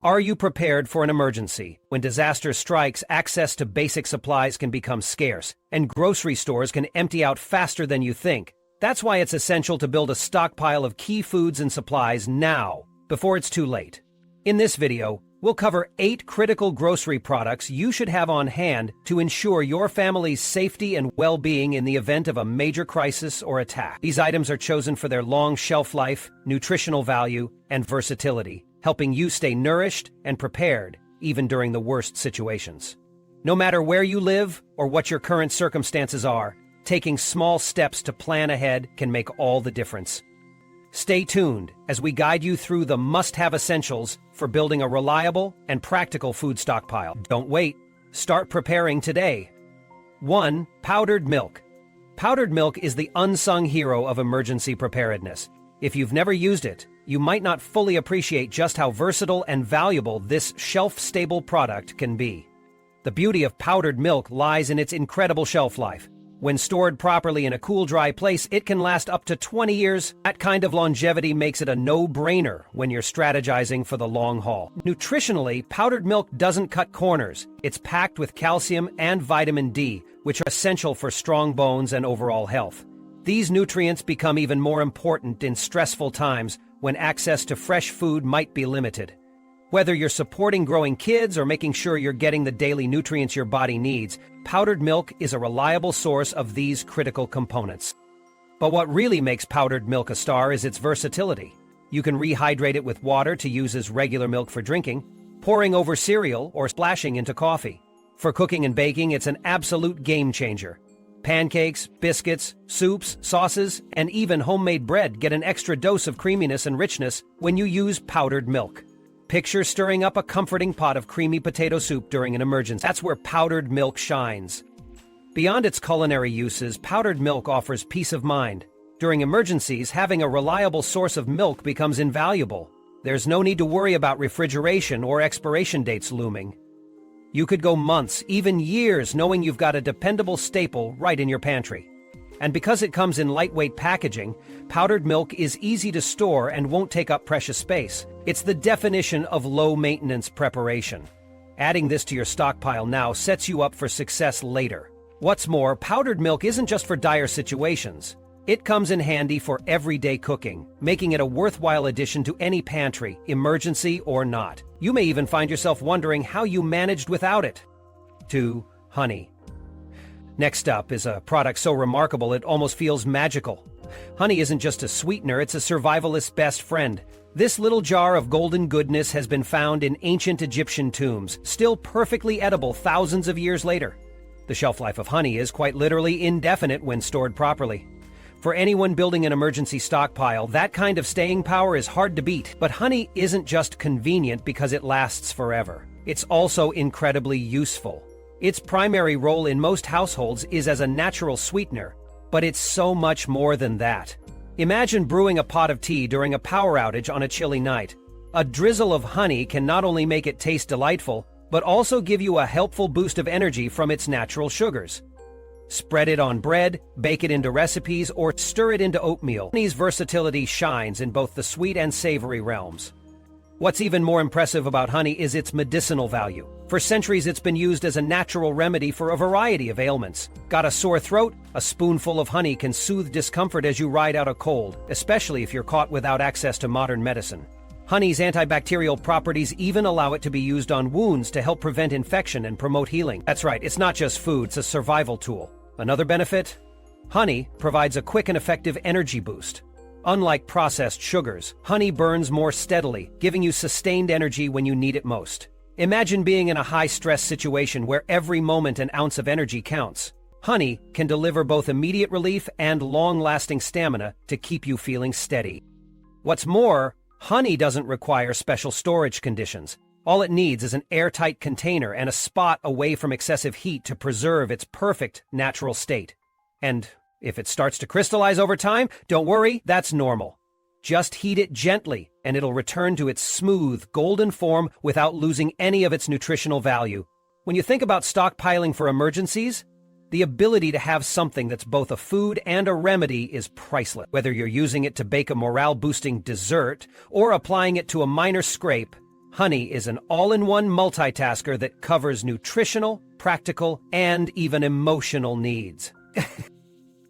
Are you prepared for an emergency? When disaster strikes, access to basic supplies can become scarce, and grocery stores can empty out faster than you think. That's why it's essential to build a stockpile of key foods and supplies now, before it's too late. In this video, we'll cover 8 critical grocery products you should have on hand to ensure your family's safety and well-being in the event of a major crisis or attack. These items are chosen for their long shelf life, nutritional value, and versatility, helping you stay nourished and prepared even during the worst situations. No matter where you live or what your current circumstances are, taking small steps to plan ahead can make all the difference. Stay tuned as we guide you through the must-have essentials for building a reliable and practical food stockpile. Don't wait. Start preparing today. 1. Powdered milk. Powdered milk is the unsung hero of emergency preparedness. If you've never used it, you might not fully appreciate just how versatile and valuable this shelf-stable product can be. The beauty of powdered milk lies in its incredible shelf life. When stored properly in a cool, dry place, it can last up to 20 years. That kind of longevity makes it a no-brainer when you're strategizing for the long haul. Nutritionally, powdered milk doesn't cut corners. It's packed with calcium and vitamin D, which are essential for strong bones and overall health. These nutrients become even more important in stressful times when access to fresh food might be limited. Whether you're supporting growing kids or making sure you're getting the daily nutrients your body needs, powdered milk is a reliable source of these critical components. But what really makes powdered milk a star is its versatility. You can rehydrate it with water to use as regular milk for drinking, pouring over cereal, or splashing into coffee. For cooking and baking, it's an absolute game changer. Pancakes, biscuits, soups, sauces, and even homemade bread get an extra dose of creaminess and richness when you use powdered milk. Picture stirring up a comforting pot of creamy potato soup during an emergency. That's where powdered milk shines. Beyond its culinary uses, powdered milk offers peace of mind. During emergencies, having a reliable source of milk becomes invaluable. There's no need to worry about refrigeration or expiration dates looming. You could go months, even years, knowing you've got a dependable staple right in your pantry. And because it comes in lightweight packaging, powdered milk is easy to store and won't take up precious space. It's the definition of low-maintenance preparation. Adding this to your stockpile now sets you up for success later. What's more, powdered milk isn't just for dire situations. It comes in handy for everyday cooking, making it a worthwhile addition to any pantry, emergency or not. You may even find yourself wondering how you managed without it. 2. Honey. Next up is a product so remarkable it almost feels magical. Honey isn't just a sweetener, it's a survivalist's best friend. This little jar of golden goodness has been found in ancient Egyptian tombs, still perfectly edible thousands of years later. The shelf life of honey is quite literally indefinite when stored properly. For anyone building an emergency stockpile, that kind of staying power is hard to beat. But honey isn't just convenient because it lasts forever. It's also incredibly useful. Its primary role in most households is as a natural sweetener, but it's so much more than that. Imagine brewing a pot of tea during a power outage on a chilly night. A drizzle of honey can not only make it taste delightful, but also give you a helpful boost of energy from its natural sugars. Spread it on bread, bake it into recipes, or stir it into oatmeal. Honey's versatility shines in both the sweet and savory realms. What's even more impressive about honey is its medicinal value. For centuries, it's been used as a natural remedy for a variety of ailments. Got a sore throat? A spoonful of honey can soothe discomfort as you ride out a cold, especially if you're caught without access to modern medicine. Honey's antibacterial properties even allow it to be used on wounds to help prevent infection and promote healing. That's right, it's not just food, it's a survival tool. Another benefit? Honey provides a quick and effective energy boost. Unlike processed sugars, honey burns more steadily, giving you sustained energy when you need it most. Imagine being in a high-stress situation where every moment and ounce of energy counts. Honey can deliver both immediate relief and long-lasting stamina to keep you feeling steady. What's more, honey doesn't require special storage conditions. All it needs is an airtight container and a spot away from excessive heat to preserve its perfect natural state. And if it starts to crystallize over time, don't worry, that's normal. Just heat it gently, and it'll return to its smooth, golden form without losing any of its nutritional value. When you think about stockpiling for emergencies, the ability to have something that's both a food and a remedy is priceless. Whether you're using it to bake a morale-boosting dessert or applying it to a minor scrape, Honey is an all-in-one multitasker that covers nutritional, practical, and even emotional needs.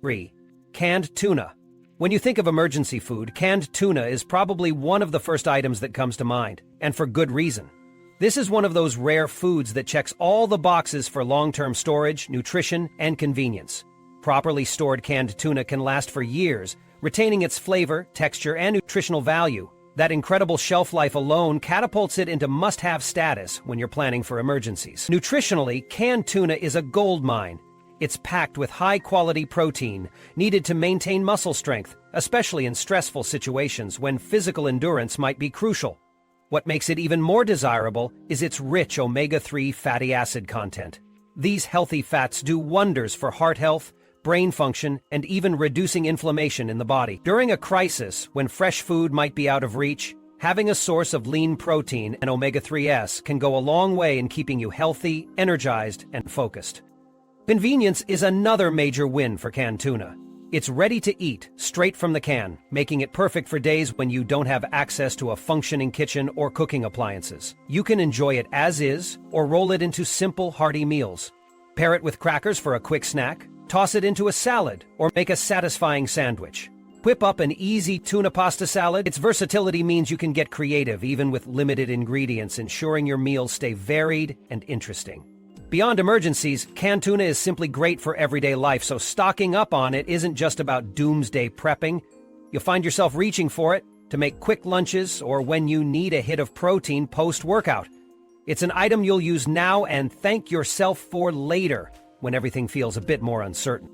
3. Canned tuna. When you think of emergency food, canned tuna is probably one of the first items that comes to mind, and for good reason. This is one of those rare foods that checks all the boxes for long-term storage, nutrition, and convenience. Properly stored canned tuna can last for years, retaining its flavor, texture, and nutritional value. That incredible shelf life alone catapults it into must-have status when you're planning for emergencies. Nutritionally, canned tuna is a gold mine. It's packed with high-quality protein, needed to maintain muscle strength, especially in stressful situations when physical endurance might be crucial. What makes it even more desirable is its rich omega-3 fatty acid content. These healthy fats do wonders for heart health, brain function, and even reducing inflammation in the body. During a crisis, when fresh food might be out of reach, having a source of lean protein and omega-3s can go a long way in keeping you healthy, energized, and focused. Convenience is another major win for canned tuna. It's ready to eat, straight from the can, making it perfect for days when you don't have access to a functioning kitchen or cooking appliances. You can enjoy it as is, or roll it into simple, hearty meals. Pair it with crackers for a quick snack, toss it into a salad, or make a satisfying sandwich. Whip up an easy tuna pasta salad. Its versatility means you can get creative even with limited ingredients, ensuring your meals stay varied and interesting. Beyond emergencies, canned tuna is simply great for everyday life, so stocking up on it isn't just about doomsday prepping. You'll find yourself reaching for it to make quick lunches or when you need a hit of protein post-workout. It's an item you'll use now and thank yourself for later, when everything feels a bit more uncertain.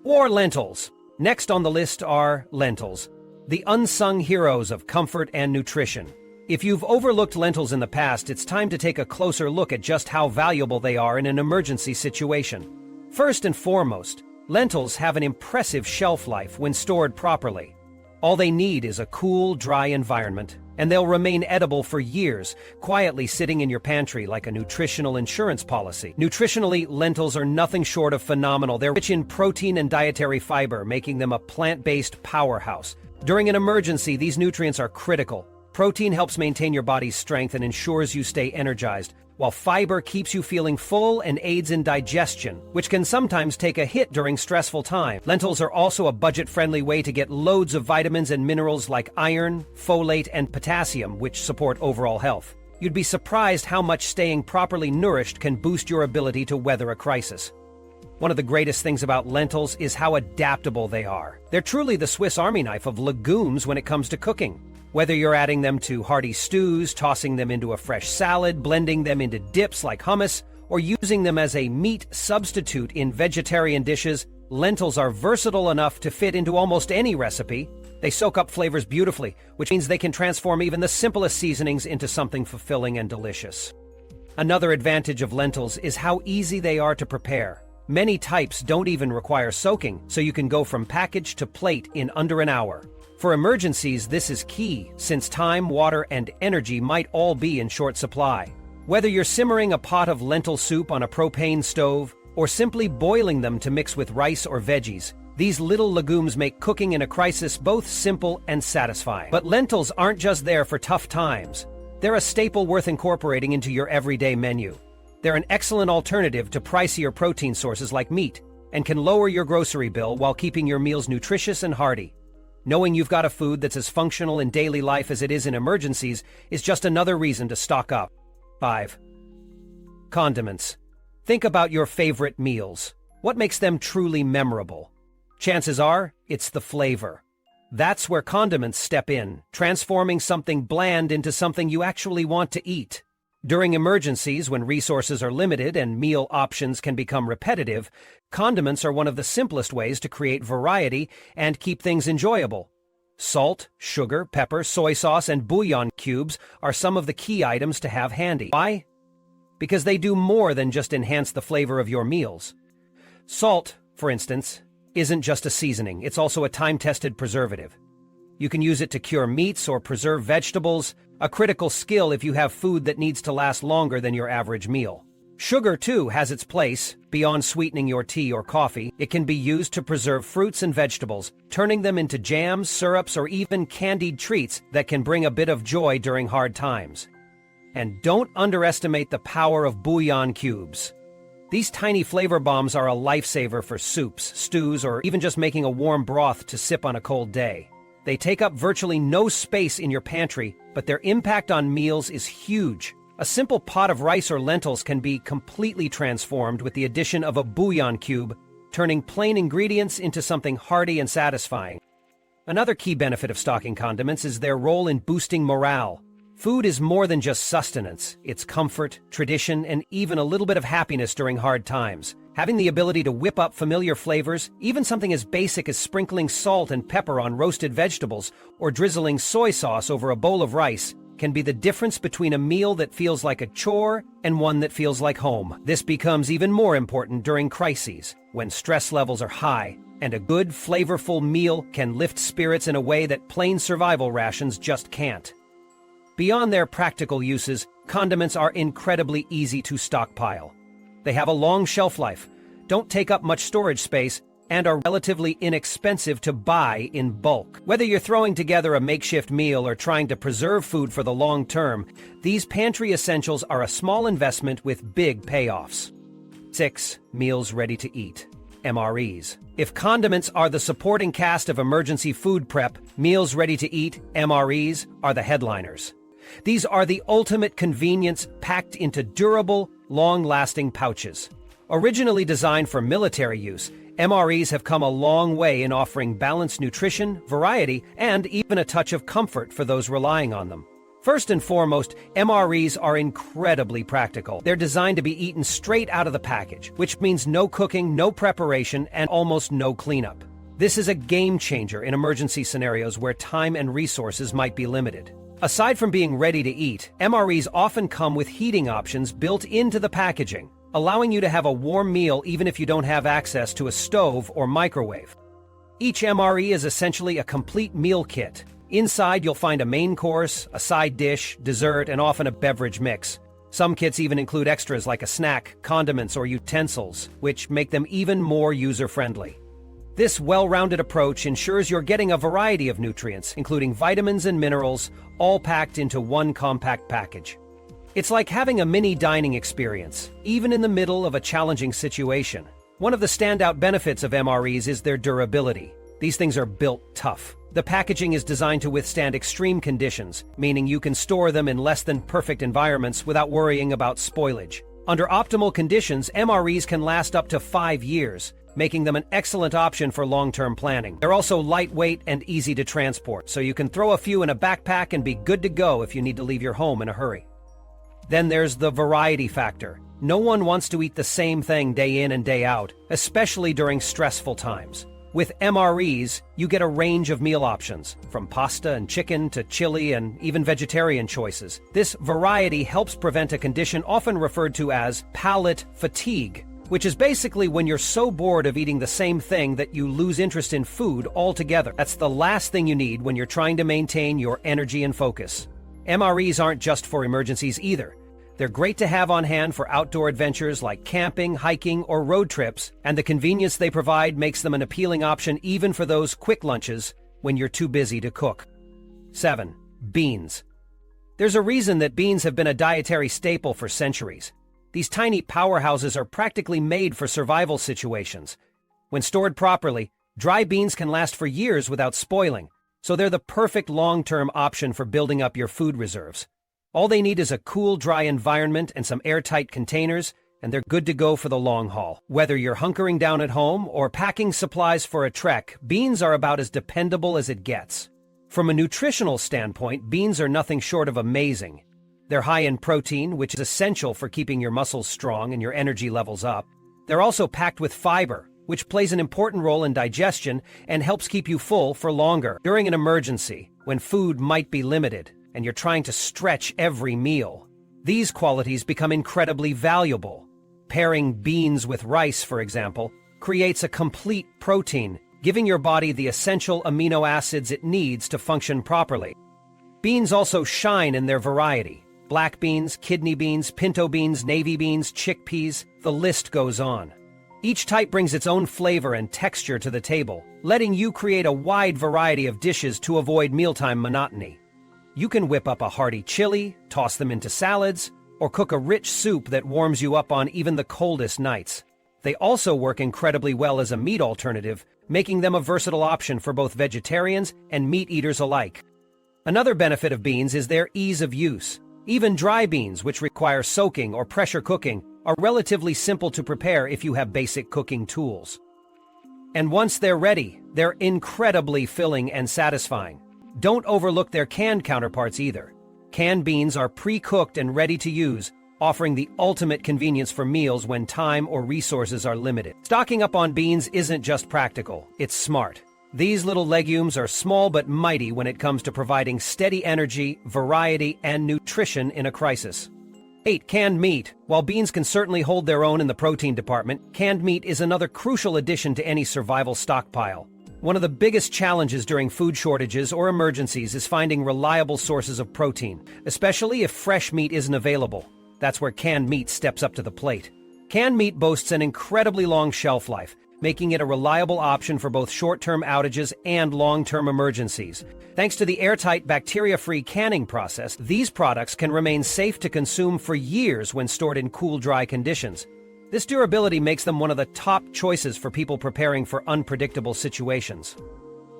Or lentils. Next on the list are lentils, the unsung heroes of comfort and nutrition. If you've overlooked lentils in the past, it's time to take a closer look at just how valuable they are in an emergency situation. First and foremost, lentils have an impressive shelf life when stored properly. All they need is a cool, dry environment, and they'll remain edible for years, quietly sitting in your pantry like a nutritional insurance policy. Nutritionally, lentils are nothing short of phenomenal. They're rich in protein and dietary fiber, making them a plant-based powerhouse. During an emergency, these nutrients are critical. Protein helps maintain your body's strength and ensures you stay energized, while fiber keeps you feeling full and aids in digestion, which can sometimes take a hit during stressful times. Lentils are also a budget-friendly way to get loads of vitamins and minerals like iron, folate, and potassium, which support overall health. You'd be surprised how much staying properly nourished can boost your ability to weather a crisis. One of the greatest things about lentils is how adaptable they are. They're truly the Swiss Army knife of legumes when it comes to cooking. Whether you're adding them to hearty stews, tossing them into a fresh salad, blending them into dips like hummus, or using them as a meat substitute in vegetarian dishes, lentils are versatile enough to fit into almost any recipe. They soak up flavors beautifully, which means they can transform even the simplest seasonings into something fulfilling and delicious. Another advantage of lentils is how easy they are to prepare. Many types don't even require soaking, so you can go from package to plate in under an hour. For emergencies, this is key, since time, water, and energy might all be in short supply. Whether you're simmering a pot of lentil soup on a propane stove, or simply boiling them to mix with rice or veggies, these little legumes make cooking in a crisis both simple and satisfying. But lentils aren't just there for tough times. They're a staple worth incorporating into your everyday menu. They're an excellent alternative to pricier protein sources like meat, and can lower your grocery bill while keeping your meals nutritious and hearty. Knowing you've got a food that's as functional in daily life as it is in emergencies is just another reason to stock up. 5. Condiments. Think about your favorite meals. What makes them truly memorable? Chances are, it's the flavor. That's where condiments step in, transforming something bland into something you actually want to eat. During emergencies, when resources are limited and meal options can become repetitive, condiments are one of the simplest ways to create variety and keep things enjoyable. Salt, sugar, pepper, soy sauce, and bouillon cubes are some of the key items to have handy. Why? Because they do more than just enhance the flavor of your meals. Salt, for instance, isn't just a seasoning, it's also a time-tested preservative. You can use it to cure meats or preserve vegetables, a critical skill if you have food that needs to last longer than your average meal. Sugar, too, has its place. Beyond sweetening your tea or coffee, it can be used to preserve fruits and vegetables, turning them into jams, syrups, or even candied treats that can bring a bit of joy during hard times. And don't underestimate the power of bouillon cubes. These tiny flavor bombs are a lifesaver for soups, stews, or even just making a warm broth to sip on a cold day. They take up virtually no space in your pantry, but their impact on meals is huge. A simple pot of rice or lentils can be completely transformed with the addition of a bouillon cube, turning plain ingredients into something hearty and satisfying. Another key benefit of stocking condiments is their role in boosting morale. Food is more than just sustenance. It's comfort, tradition, and even a little bit of happiness during hard times. Having the ability to whip up familiar flavors, even something as basic as sprinkling salt and pepper on roasted vegetables or drizzling soy sauce over a bowl of rice, can be the difference between a meal that feels like a chore and one that feels like home. This becomes even more important during crises, when stress levels are high, and a good, flavorful meal can lift spirits in a way that plain survival rations just can't. Beyond their practical uses, condiments are incredibly easy to stockpile. They have a long shelf life, don't take up much storage space, and are relatively inexpensive to buy in bulk. Whether you're throwing together a makeshift meal or trying to preserve food for the long term, these pantry essentials are a small investment with big payoffs. 6. Meals ready to eat. MREs. If condiments are the supporting cast of emergency food prep, meals ready to eat, MREs, are the headliners. These are the ultimate convenience packed into durable, long-lasting pouches. Originally designed for military use, MREs have come a long way in offering balanced nutrition, variety, and even a touch of comfort for those relying on them. First and foremost, MREs are incredibly practical. They're designed to be eaten straight out of the package, which means no cooking, no preparation, and almost no cleanup. This is a game changer in emergency scenarios where time and resources might be limited. Aside from being ready to eat, MREs often come with heating options built into the packaging, allowing you to have a warm meal even if you don't have access to a stove or microwave. Each MRE is essentially a complete meal kit. Inside, you'll find a main course, a side dish, dessert, and often a beverage mix. Some kits even include extras like a snack, condiments, or utensils, which make them even more user-friendly. This well-rounded approach ensures you're getting a variety of nutrients, including vitamins and minerals, all packed into one compact package. It's like having a mini dining experience, even in the middle of a challenging situation. One of the standout benefits of MREs is their durability. These things are built tough. The packaging is designed to withstand extreme conditions, meaning you can store them in less than perfect environments without worrying about spoilage. Under optimal conditions, MREs can last up to 5 years, making them an excellent option for long-term planning. They're also lightweight and easy to transport, so you can throw a few in a backpack and be good to go if you need to leave your home in a hurry. Then there's the variety factor. No one wants to eat the same thing day in and day out, especially during stressful times. With MREs, you get a range of meal options, from pasta and chicken to chili and even vegetarian choices. This variety helps prevent a condition often referred to as palate fatigue, which is basically when you're so bored of eating the same thing that you lose interest in food altogether. That's the last thing you need when you're trying to maintain your energy and focus. MREs aren't just for emergencies either. They're great to have on hand for outdoor adventures like camping, hiking, or road trips, and the convenience they provide makes them an appealing option even for those quick lunches when you're too busy to cook. 7. Beans. There's a reason that beans have been a dietary staple for centuries. These tiny powerhouses are practically made for survival situations. When stored properly, dry beans can last for years without spoiling, so they're the perfect long-term option for building up your food reserves. All they need is a cool, dry environment and some airtight containers, and they're good to go for the long haul. Whether you're hunkering down at home or packing supplies for a trek, beans are about as dependable as it gets. From a nutritional standpoint, beans are nothing short of amazing. They're high in protein, which is essential for keeping your muscles strong and your energy levels up. They're also packed with fiber, which plays an important role in digestion and helps keep you full for longer. During an emergency, when food might be limited, and you're trying to stretch every meal, these qualities become incredibly valuable. Pairing beans with rice, for example, creates a complete protein, giving your body the essential amino acids it needs to function properly. Beans also shine in their variety. Black beans, kidney beans, pinto beans, navy beans, chickpeas, the list goes on. Each type brings its own flavor and texture to the table, letting you create a wide variety of dishes to avoid mealtime monotony. You can whip up a hearty chili, toss them into salads, or cook a rich soup that warms you up on even the coldest nights. They also work incredibly well as a meat alternative, making them a versatile option for both vegetarians and meat eaters alike. Another benefit of beans is their ease of use. Even dry beans, which require soaking or pressure cooking, are relatively simple to prepare if you have basic cooking tools. And once they're ready, they're incredibly filling and satisfying. Don't overlook their canned counterparts either. Canned beans are pre-cooked and ready to use, offering the ultimate convenience for meals when time or resources are limited. Stocking up on beans isn't just practical, it's smart. These little legumes are small but mighty when it comes to providing steady energy, variety, and nutrition in a crisis. 8. Canned meat. While beans can certainly hold their own in the protein department, canned meat is another crucial addition to any survival stockpile. One of the biggest challenges during food shortages or emergencies is finding reliable sources of protein, especially if fresh meat isn't available. That's where canned meat steps up to the plate. Canned meat boasts an incredibly long shelf life, making it a reliable option for both short-term outages and long-term emergencies. Thanks to the airtight, bacteria-free canning process, these products can remain safe to consume for years when stored in cool, dry conditions. This durability makes them one of the top choices for people preparing for unpredictable situations.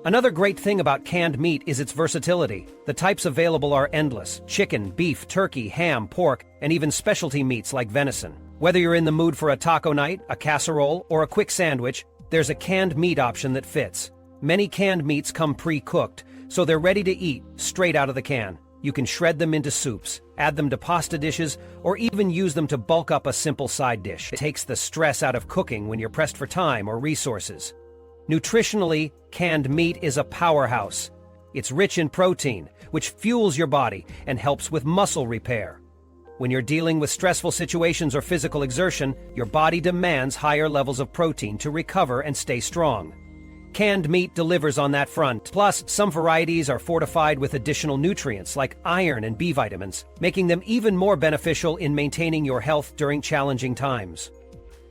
Another great thing about canned meat is its versatility. The types available are endless: chicken, beef, turkey, ham, pork, and even specialty meats like venison. Whether you're in the mood for a taco night, a casserole, or a quick sandwich, there's a canned meat option that fits. Many canned meats come pre-cooked, so they're ready to eat straight out of the can. You can shred them into soups, add them to pasta dishes, or even use them to bulk up a simple side dish. It takes the stress out of cooking when you're pressed for time or resources. Nutritionally, canned meat is a powerhouse. It's rich in protein, which fuels your body and helps with muscle repair. When you're dealing with stressful situations or physical exertion, your body demands higher levels of protein to recover and stay strong. Canned meat delivers on that front. Plus, some varieties are fortified with additional nutrients like iron and B vitamins, making them even more beneficial in maintaining your health during challenging times.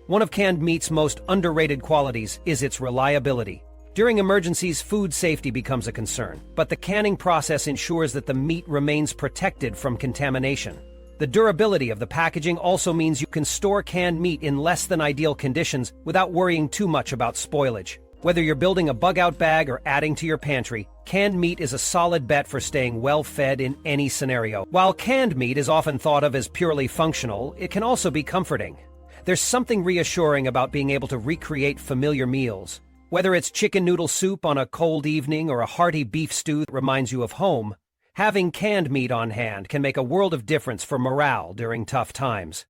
One of canned meat's most underrated qualities is its reliability. During emergencies, food safety becomes a concern, but the canning process ensures that the meat remains protected from contamination. The durability of the packaging also means you can store canned meat in less than ideal conditions without worrying too much about spoilage. Whether you're building a bug-out bag or adding to your pantry, canned meat is a solid bet for staying well-fed in any scenario. While canned meat is often thought of as purely functional, it can also be comforting. There's something reassuring about being able to recreate familiar meals. Whether it's chicken noodle soup on a cold evening or a hearty beef stew that reminds you of home, having canned meat on hand can make a world of difference for morale during tough times.